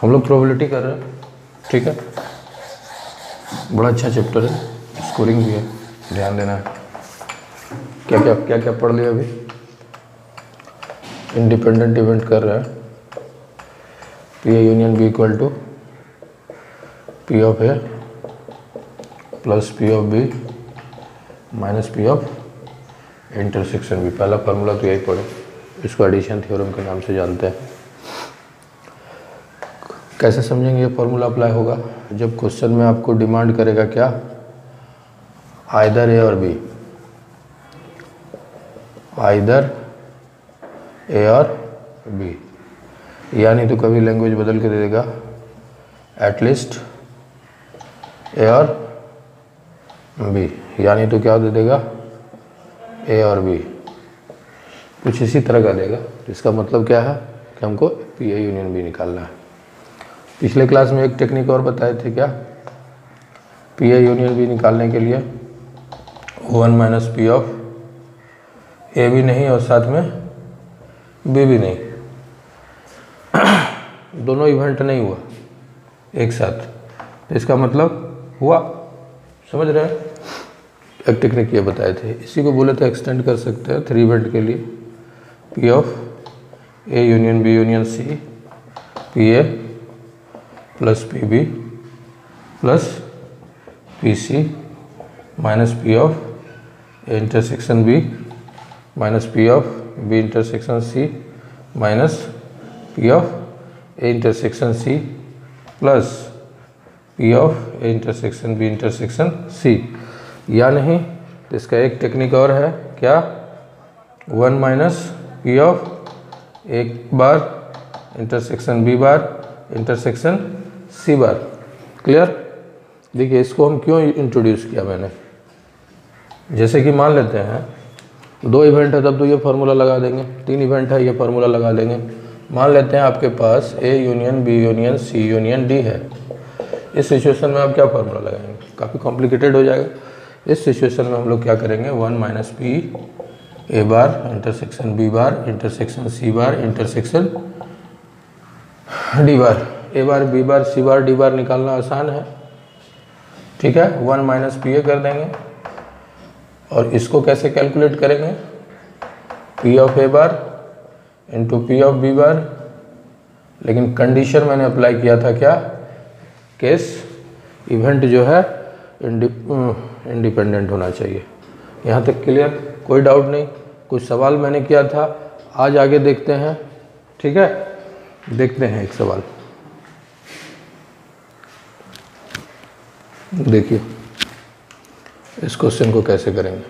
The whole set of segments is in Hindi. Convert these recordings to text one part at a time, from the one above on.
हम लोग प्रोबेबिलिटी कर रहे हैं, ठीक है। बड़ा अच्छा चैप्टर है, स्कोरिंग भी है, ध्यान देना है। क्या क्या पढ़ लिया अभी? इंडिपेंडेंट इवेंट कर रहे हैं, P A union B equal to P of A plus P of B minus P of intersection B. पहला फार्मूला तो यही पढ़े, इसको एडिशन थ्योरम के नाम से जानते हैं। कैसे समझेंगे ये फार्मूला अप्लाई होगा? जब क्वेश्चन में आपको डिमांड करेगा क्या, आइदर ए और बी, आइदर ए और बी, यानी तो कभी लैंग्वेज बदल के दे देगा एटलीस्ट ए और बी, यानी तो क्या दे देगा ए और बी, कुछ इसी तरह का देगा। तो इसका मतलब क्या है कि हमको पी ए यूनियन बी निकालना है। पिछले क्लास में एक टेक्निक और बताए थे, क्या? पी ए यूनियन बी निकालने के लिए वन माइनस पी ऑफ ए भी नहीं और साथ में बी भी नहीं, दोनों इवेंट नहीं हुआ एक साथ, तो इसका मतलब हुआ, समझ रहे हैं? एक टेक्निक ये बताए थे, इसी को बोले तो एक्सटेंड कर सकते हैं 3 इवेंट के लिए, P of A union B union C, P A plus P B plus P C minus P of A intersection B minus P of B intersection C minus P of A intersection C plus P of A intersection B intersection C. या नहीं तो इसका एक टेक्निक और है, क्या? 1 माइनस पी ऑफ एक bar intersection B bar intersection C bar. Clear? देखिए इसको हम क्यों इंट्रोड्यूस किया मैंने, जैसे कि मान लेते हैं 2 इवेंट है तब तो ये फार्मूला लगा देंगे, 3 इवेंट है ये फार्मूला लगा देंगे। मान लेते हैं आपके पास A union B union C union D है, इस सिचुएशन में आप क्या फार्मूला लगाएंगे? काफ़ी कॉम्प्लिकेटेड हो जाएगा। इस सिचुएशन में हम लोग क्या करेंगे, 1 minus P A bar intersection B bar intersection C bar intersection D bar. A bar B bar C bar D bar निकालना आसान है, ठीक है। 1 माइनस पी ए कर देंगे और इसको कैसे कैलकुलेट करेंगे, P of A bar into P of B bar, लेकिन कंडीशन मैंने अप्लाई किया था क्या, केस इवेंट जो है इंडिपेंडेंट होना चाहिए। यहाँ तक क्लियर, कोई डाउट नहीं? कुछ सवाल मैंने किया था, आज आगे देखते हैं, ठीक है। देखते हैं एक सवाल, देखिए इस क्वेश्चन को कैसे करेंगे।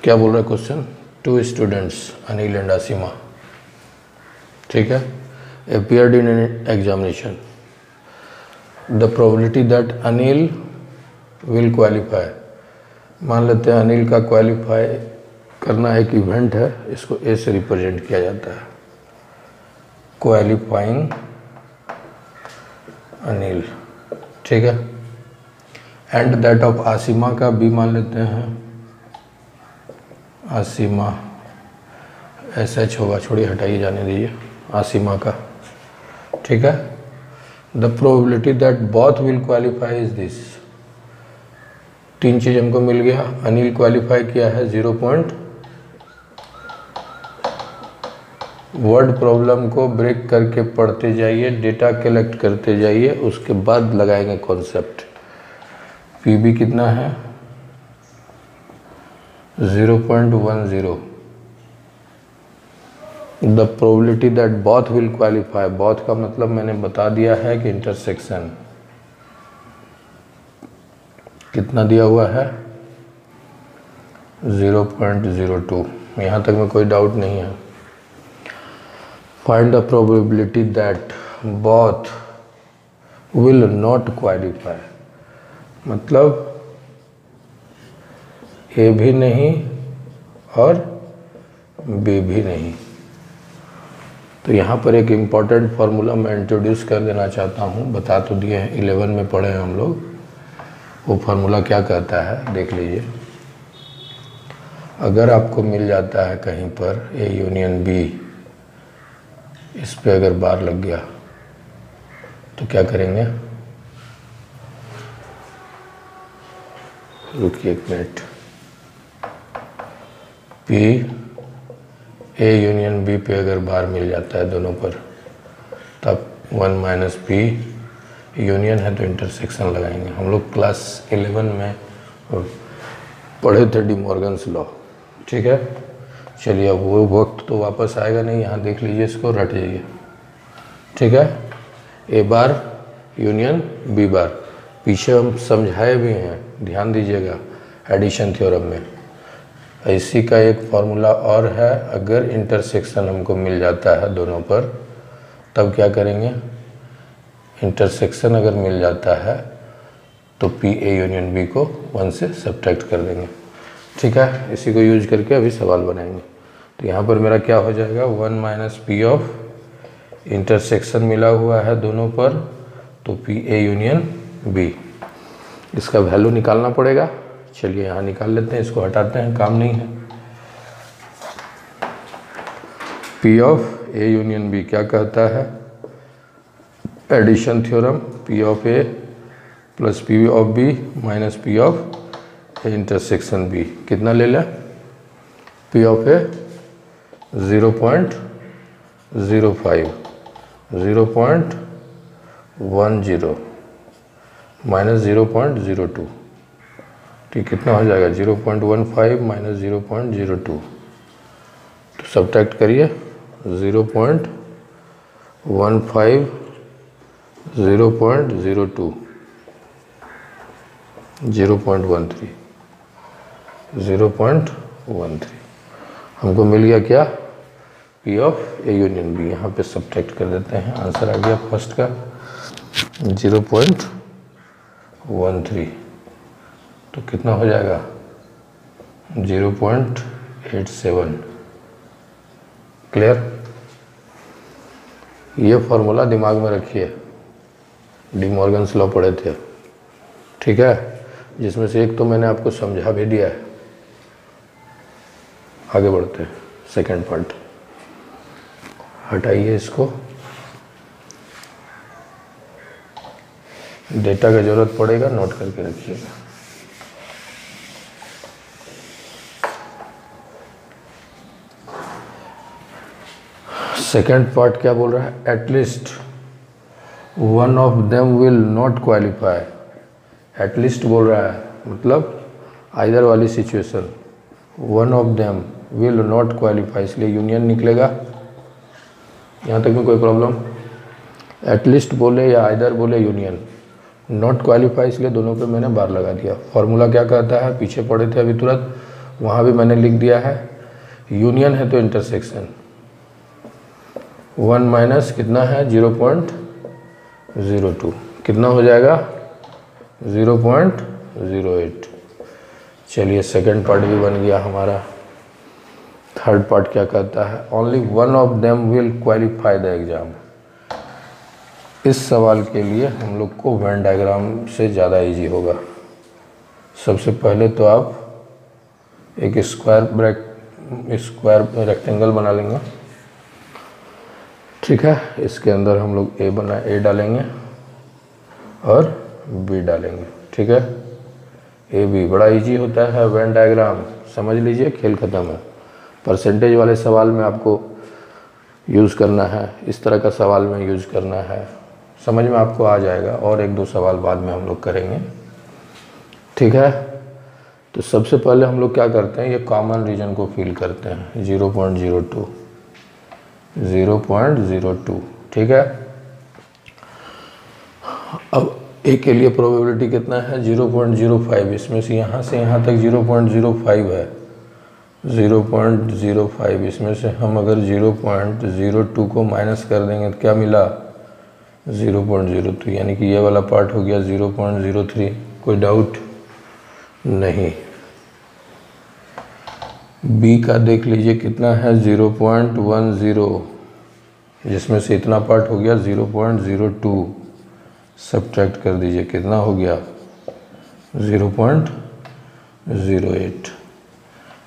क्या बोल रहा है question? 2 students Anil and Asima, ठीक है, appeared in an examination. The probability that Anil will qualify, मान लेते हैं अनिल का क्वालिफाई करना एक इवेंट है, इसको ए से रिप्रेजेंट किया जाता है, क्वालिफाइंग अनिल, ठीक है। एंड दैट ऑफ आसिमा का बी मान लेते हैं, आसिमा एस एच होगा, छोड़िए हटाइए, जाने दीजिए, आसिमा का, ठीक है। The probability that both will qualify is this. 3 चीज़ हमको मिल गया, अनिल क्वालिफाई किया है 0 पॉइंट, वर्ड प्रॉब्लम को ब्रेक करके पढ़ते जाइए, डेटा कलेक्ट करते जाइए, उसके बाद लगाएंगे कॉन्सेप्ट। पीबी कितना है 0.10। The probability that both will qualify, both का मतलब मैंने बता दिया है कि इंटरसेक्शन कितना दिया हुआ है 0.02, यहाँ तक में कोई डाउट नहीं है। Find the probability that both will not qualify, मतलब ए भी नहीं और बी भी नहीं। तो यहाँ पर एक इम्पॉर्टेंट फार्मूला मैं इंट्रोड्यूस कर देना चाहता हूँ, बता तो दिए हैं, 11 में पढ़े हैं हम लोग। वो फार्मूला क्या कहता है देख लीजिए। अगर आपको मिल जाता है कहीं पर ए यूनियन बी इस पे अगर बार लग गया तो क्या करेंगे, रुकिए एक minute, P A union B पे अगर बार मिल जाता है दोनों पर, तब 1 माइनस पी यूनियन है तो इंटरसेक्शन लगाएंगे। हम लोग क्लास 11 में पढ़े थे डी मॉर्गन्स लॉ, ठीक है। चलिए अब वो वक्त तो वापस आएगा नहीं, यहाँ देख लीजिए, इसको रट जाइए, ठीक है। ए बार यूनियन बी बार, पीछे हम समझाए भी हैं, ध्यान दीजिएगा एडिशन थ्योरम में। इसी का एक फॉर्मूला और है, अगर इंटरसेक्शन हमको मिल जाता है दोनों पर, तब क्या करेंगे, इंटरसेक्शन अगर मिल जाता है तो पी ए यूनियन बी को 1 से सब्ट्रैक्ट कर देंगे, ठीक है। इसी को यूज करके अभी सवाल बनाएंगे। तो यहाँ पर मेरा क्या हो जाएगा, 1 माइनस पी ऑफ, इंटरसेक्शन मिला हुआ है दोनों पर, तो पी ए यूनियन बी, इसका वैल्यू निकालना पड़ेगा। चलिए यहाँ निकाल लेते हैं, इसको हटाते हैं, काम नहीं है। P of A union B क्या कहता है, addition theorem, P of A plus P of B minus P of A intersection B, कितना ले लें, पी ऑफ ए 0.05, 0.10 माइनस 0.02, ठीक, कितना हो जाएगा 0.15 माइनस 0.02, तो सब्ट्रैक्ट करिए 0.15, 0.02, 0.13, 0.13, हमको मिल गया क्या, P of A union B. यहाँ पे सब्ट्रैक्ट कर देते हैं, आंसर आ गया फर्स्ट का 0.13, तो कितना हो जाएगा 0.87, क्लियर। ये फॉर्मूला दिमाग में रखिए, डी मॉर्गन्स लॉ पढ़े थे, ठीक है, जिसमें से एक तो मैंने आपको समझा भी दिया है। आगे बढ़ते हैं, सेकंड पार्ट, हटाइए इसको, डेटा का जरूरत पड़ेगा, नोट करके रखिएगा। सेकेंड पार्ट क्या बोल रहा है, at least one of them will not qualify, at least बोल रहा है मतलब आइदर वाली situation, one of them will not qualify, इसलिए यूनियन निकलेगा। यहाँ तक में कोई प्रॉब्लम, एटलीस्ट बोले या आइदर बोले यूनियन, नॉट क्वालिफाई इसलिए दोनों पे मैंने बार लगा दिया। फॉर्मूला क्या कहता है, पीछे पढ़े थे अभी तुरंत, वहाँ भी मैंने लिख दिया है, यूनियन है तो इंटरसेक्शन, 1 माइनस कितना है 0.02, कितना हो जाएगा 0.08। चलिए सेकंड पार्ट भी बन गया हमारा। थर्ड पार्ट क्या कहता है, only one of them will qualify the exam. इस सवाल के लिए हम लोग को वेन डायग्राम से ज़्यादा इजी होगा। सबसे पहले तो आप एक स्क्वायर रेक्टेंगल बना लेंगे, ठीक है। इसके अंदर हम लोग ए डालेंगे और बी डालेंगे, ठीक है। ए बी बड़ा इजी होता है, वेन डायग्राम समझ लीजिए, खेल ख़त्म है। परसेंटेज वाले सवाल में आपको यूज़ करना है, इस तरह का सवाल में यूज़ करना है, समझ में आपको आ जाएगा। और एक दो सवाल बाद में हम लोग करेंगे, ठीक है। तो सबसे पहले हम लोग क्या करते हैं, ये कॉमन रीजन को फिल करते हैं, 0.02, ठीक है। अब ए के लिए प्रोबेबिलिटी कितना है 0.05, इसमें से यहाँ तक 0.05 है, 0.05, इसमें से हम अगर 0.02 को माइनस कर देंगे तो क्या मिला 0.02, यानी कि ये वाला पार्ट हो गया 0.03। कोई डाउट नहीं। बी का देख लीजिए कितना है 0.10, जिसमें से इतना पार्ट हो गया 0.02, सब्ट्रैक्ट कर दीजिए कितना हो गया 0.08।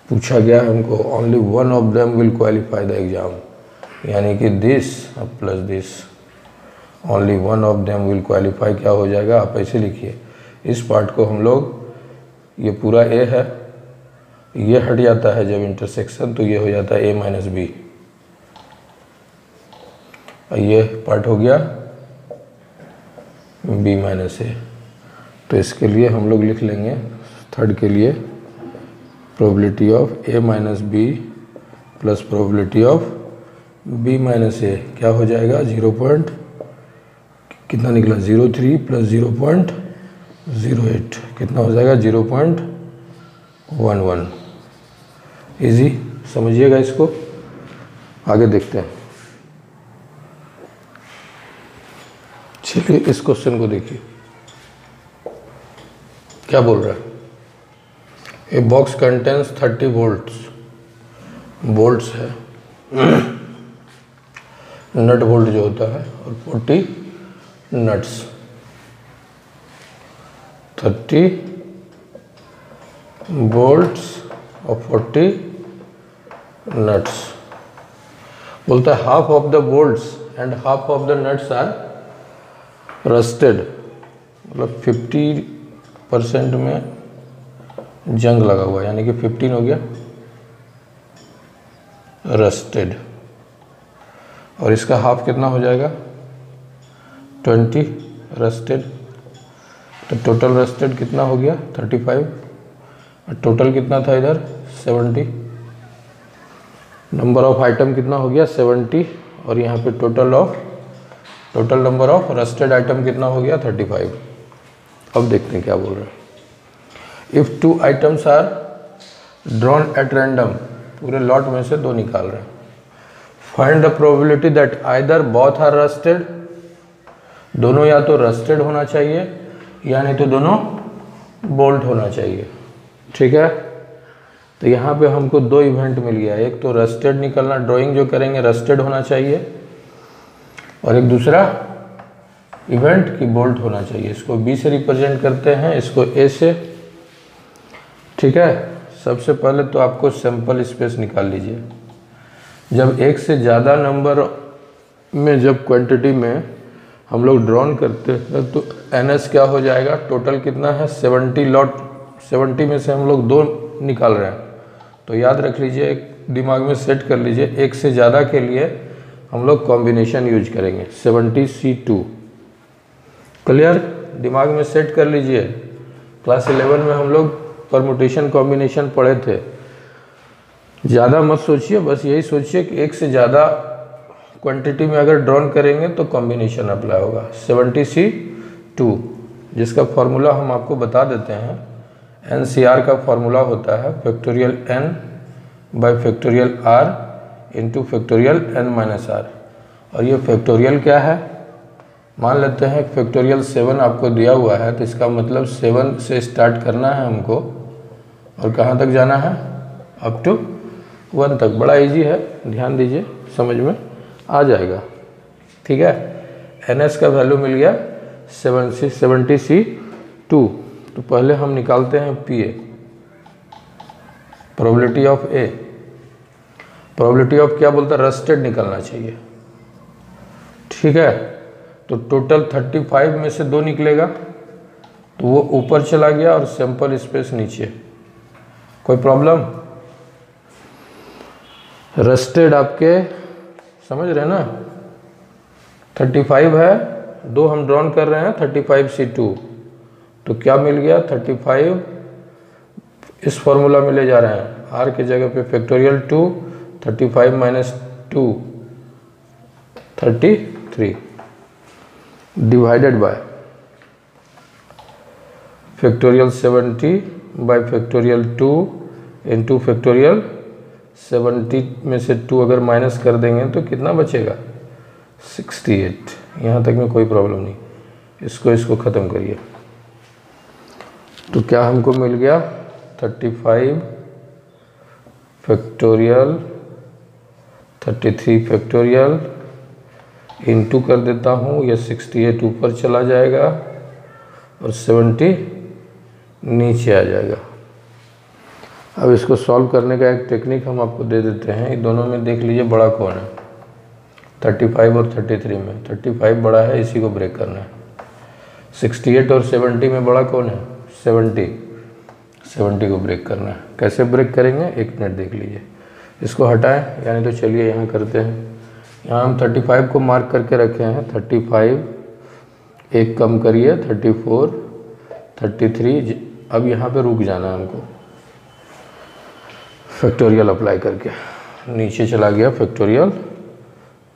पूछा गया हमको only one of them will qualify the exam, यानी कि this plus this, only one of them will qualify. क्या हो जाएगा, आप ऐसे लिखिए, इस पार्ट को हम लोग, ये पूरा ए है, ये हट जाता है जब इंटरसेक्शन, तो ये हो जाता है ए माइनस बी, और ये पार्ट हो गया बी माइनस ए। तो इसके लिए हम लोग लिख लेंगे थर्ड के लिए, probability of A minus B plus probability of B minus A, क्या हो जाएगा, 0. कितना निकला, 0.3 प्लस 0.08, कितना हो जाएगा, 0.11। इजी, समझिएगा इसको। आगे देखते हैं। चलिए इस क्वेश्चन को देखिए, क्या बोल रहा है। ए बॉक्स कंटेन्स 30 वोल्ट्स है, नट वोल्ट जो होता है, और 40 नट्स, 30 वोल्ट्स और 40 नट्स। बोलता है half of the bolts and half of the nuts are rusted, मतलब 50% में जंग लगा हुआ, यानी कि 15 हो गया रस्टेड, और इसका हाफ कितना हो जाएगा, 20 रस्टेड। तो टोटल रस्टेड कितना हो गया, 35, और टोटल कितना था इधर, 70। नंबर ऑफ आइटम कितना हो गया, 70, और यहाँ पे total number of rusted item कितना हो गया, 35। अब देखते हैं क्या बोल रहे हैं। If 2 items are drawn at random, पूरे लॉट में से 2 निकाल रहे हैं। Find the probability that either both are rusted, दोनों या तो रस्टेड होना चाहिए या नहीं तो दोनों बोल्ट होना चाहिए। ठीक है, तो यहाँ पे हमको 2 इवेंट मिल गया, एक तो रस्टेड निकलना, ड्राइंग जो करेंगे रस्टेड होना चाहिए, और एक दूसरा इवेंट की बोल्ट होना चाहिए। इसको बी से रिप्रेजेंट करते हैं, इसको ए से। ठीक है, सबसे पहले तो आपको सैंपल स्पेस निकाल लीजिए। जब एक से ज़्यादा नंबर में, जब क्वांटिटी में हम लोग ड्रॉन करते हैं तो एनएस क्या हो जाएगा, टोटल कितना है, 70 लॉट, 70 में से हम लोग 2 निकाल रहे हैं। तो याद रख लीजिए, एक दिमाग में सेट कर लीजिए, एक से ज़्यादा के लिए हम लोग कॉम्बिनेशन यूज करेंगे, 70C2। क्लियर, दिमाग में सेट कर लीजिए। क्लास 11 में हम लोग परमुटेशन कॉम्बिनेशन पढ़े थे। ज़्यादा मत सोचिए, बस यही सोचिए कि एक से ज़्यादा क्वांटिटी में अगर ड्रॉन करेंगे तो कॉम्बिनेशन अप्लाई होगा, 70C2, जिसका फॉर्मूला हम आपको बता देते हैं। NCR का फॉर्मूला होता है factorial n by factorial r into factorial n minus r, और ये फैक्टोरियल क्या है, मान लेते हैं फैक्टोरियल 7 आपको दिया हुआ है, तो इसका मतलब 7 से स्टार्ट करना है हमको, और कहाँ तक जाना है, अप टू 1 तक। बड़ा इजी है, ध्यान दीजिए, समझ में आ जाएगा। ठीक है, NS का वैल्यू मिल गया 70C2। तो पहले हम निकालते हैं PA, probability of A। Probability of क्या बोलता है, रस्टेड निकलना चाहिए। ठीक है, तो टोटल 35 में से 2 निकलेगा, तो वो ऊपर चला गया और सैंपल स्पेस नीचे। कोई प्रॉब्लम, रस्टेड आपके समझ रहे हैं ना, 35 है, 2 हम ड्रॉन कर रहे हैं, 35C2, तो क्या मिल गया, 35 इस फॉर्मूला में ले जा रहे हैं, R की जगह पे factorial 2, 35 minus 2 33 divided by factorial 70 by factorial 2 into factorial 70 में से 2 अगर माइनस कर देंगे तो कितना बचेगा, 68। यहाँ तक में कोई प्रॉब्लम नहीं, इसको ख़त्म करिए। तो क्या हमको मिल गया, 35 फैक्टोरियल 33 फैक्टोरियल इंटू कर देता हूँ, यह 68 ऊपर चला जाएगा और 70 नीचे आ जाएगा। अब इसको सॉल्व करने का एक टेक्निक हम आपको दे देते हैं। ये दोनों में देख लीजिए बड़ा कौन है, 35 और 33 में 35 बड़ा है, इसी को ब्रेक करना है। 68 और 70 में बड़ा कौन है? 70 को ब्रेक करना है। कैसे ब्रेक करेंगे, 1 मिनट देख लीजिए। इसको हटाएं, यानी तो चलिए यहाँ करते हैं। यहाँ हम 35 को मार्क करके रखे हैं। 35 एक कम करिए, 34, 33। अब यहाँ पे रुक जाना है हमको, फैक्टोरियल अप्लाई करके नीचे चला गया। फैक्टोरियल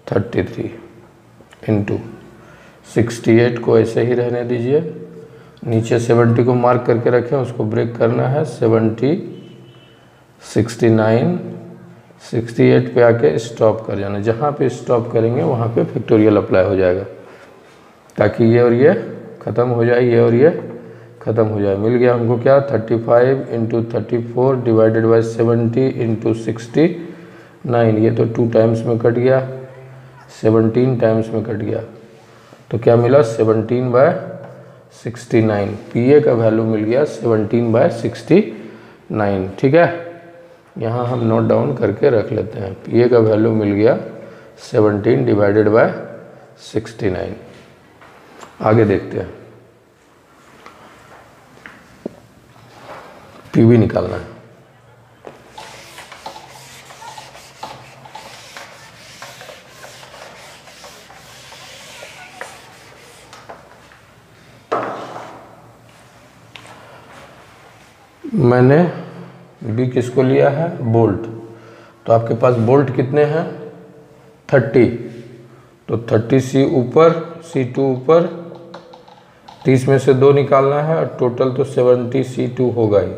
33 इंटू 68 को ऐसे ही रहने दीजिए। नीचे 70 को मार्क करके रखें, उसको ब्रेक करना है। 70, 69, 68 पे आके स्टॉप कर जाना। जहाँ पे स्टॉप करेंगे वहाँ पे फैक्टोरियल अप्लाई हो जाएगा, ताकि ये और ये ख़त्म हो जाए, ये और ये ख़त्म हो जाए। मिल गया हमको क्या? 35 इंटू 34 डिवाइडेड बाई 70 इंटू 69। ये तो 2 टाइम्स में कट गया, 17 टाइम्स में कट गया। तो क्या मिला? 17/69। पीए का वैल्यू मिल गया 17/69। ठीक है, यहाँ हम नोट डाउन करके रख लेते हैं। पीए का वैल्यू मिल गया 17 डिवाइडेड बाय 69। आगे देखते हैं, पीवी निकालना है। मैंने बी किसको लिया है? बोल्ट। तो आपके पास बोल्ट कितने हैं? 30। तो 30 सी ऊपर, C2 ऊपर, 30 में से 2 निकालना है और टोटल तो 70 C2 होगा ही।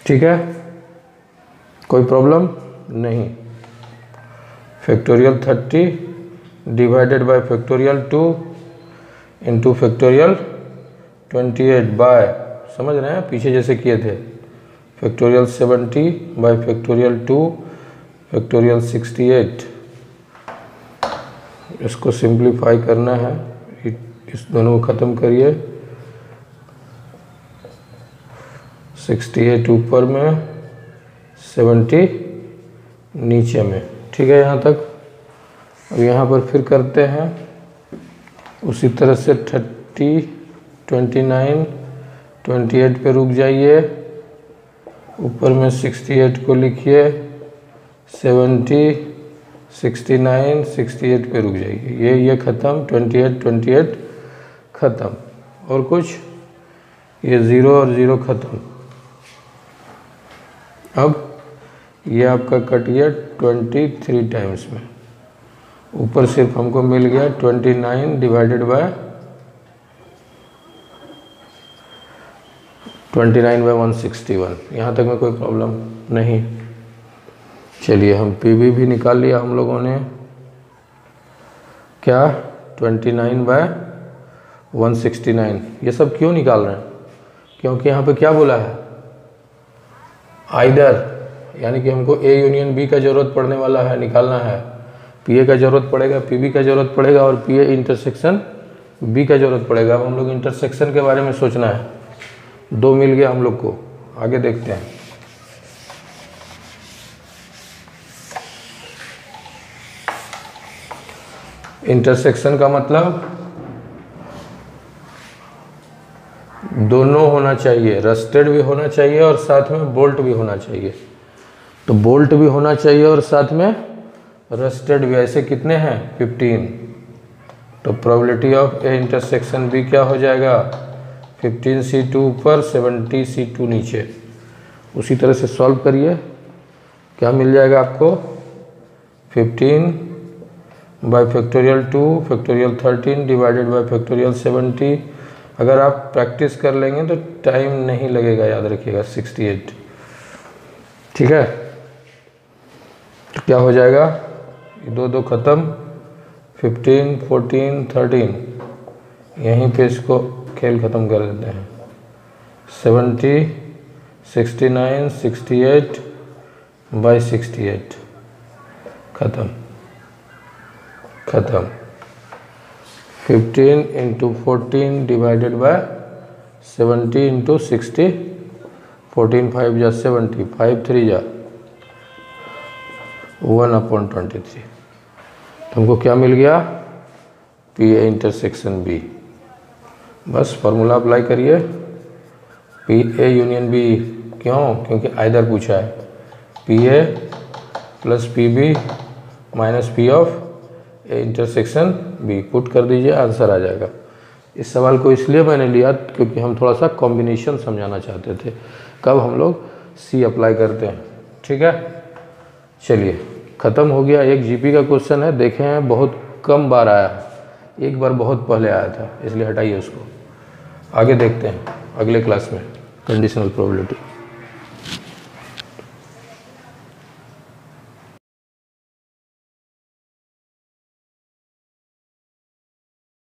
ठीक है, कोई प्रॉब्लम नहीं। Factorial 30 divided by factorial 2 into factorial 28 by, समझ रहे हैं पीछे जैसे किए थे, फैक्टोरियल 70 बाय फैक्टोरियल 2 फैक्टोरियल 68। इसको सिंप्लीफाई करना है, इस दोनों को ख़त्म करिए। 68 ऊपर में, 70 नीचे में। ठीक है यहाँ तक। अब यहाँ पर फिर करते हैं उसी तरह से। 30, 29, 28 पे रुक जाइए, ऊपर में 68 को लिखिए, 70, 69, 68 पे रुक जाइए। ये ख़त्म, 28 ख़त्म। और कुछ, ये 0 और 0 ख़त्म। अब ये आपका कट गया 23 टाइम्स में। ऊपर सिर्फ हमको मिल गया 29 डिवाइडेड बाय 161। यहाँ तक में कोई प्रॉब्लम नहीं। चलिए, हम पीवी भी निकाल लिया हम लोगों ने। क्या? 29/169। ये सब क्यों निकाल रहे हैं? क्योंकि यहाँ पे क्या बोला है? आइदर, यानी कि हमको ए यूनियन बी का ज़रूरत पड़ने वाला है, निकालना है। पीए का ज़रूरत पड़ेगा, पीबी का ज़रूरत पड़ेगा, और पीए इंटरसेक्शन बी का ज़रूरत पड़ेगा। अब हम लोग इंटरसेक्शन के बारे में सोचना है। 2 मिल गया हम लोग को। आगे देखते हैं। इंटरसेक्शन का मतलब दोनों होना चाहिए, रस्टेड भी होना चाहिए और साथ में बोल्ट भी होना चाहिए। तो बोल्ट भी होना चाहिए और साथ में रस्टेड भी। ऐसे कितने हैं? 15। तो probability of A intersection B क्या हो जाएगा? 15 C2 ऊपर, 70 C2 नीचे। उसी तरह से सॉल्व करिए, क्या मिल जाएगा आपको? 15 bye factorial 2 factorial 13 divided by factorial 70। अगर आप प्रैक्टिस कर लेंगे तो टाइम नहीं लगेगा, याद रखिएगा। 68। ठीक है, तो क्या हो जाएगा? 2 ख़त्म, 15, 14, 13। यहीं पे इसको खेल ख़त्म कर देते हैं। 70, 69, 68 बाई 68। ख़त्म। 15 इंटू 14 डिवाइडेड बाय 70 इंटू 60। 14 5 जा 70, 5 3 जा 1/23। हमको क्या मिल गया, पी ए इंटरसेक्शन बी। बस फार्मूला अप्लाई करिए, पी ए यूनियन बी। क्यों? क्योंकि आइदर पूछा है, P A plus P B minus P of A intersection B. Put कर दीजिए, आंसर आ जाएगा। इस सवाल को इसलिए मैंने लिया क्योंकि हम थोड़ा सा कॉम्बिनेशन समझाना चाहते थे, कब हम लोग सी अप्लाई करते हैं। ठीक है, चलिए ख़त्म हो गया। एक जीपी का क्वेश्चन है, देखे हैं बहुत कम बार आया है, एक बार बहुत पहले आया था, इसलिए हटाइए उसको। आगे देखते हैं अगले क्लास में कंडीशनल प्रोबेबिलिटी।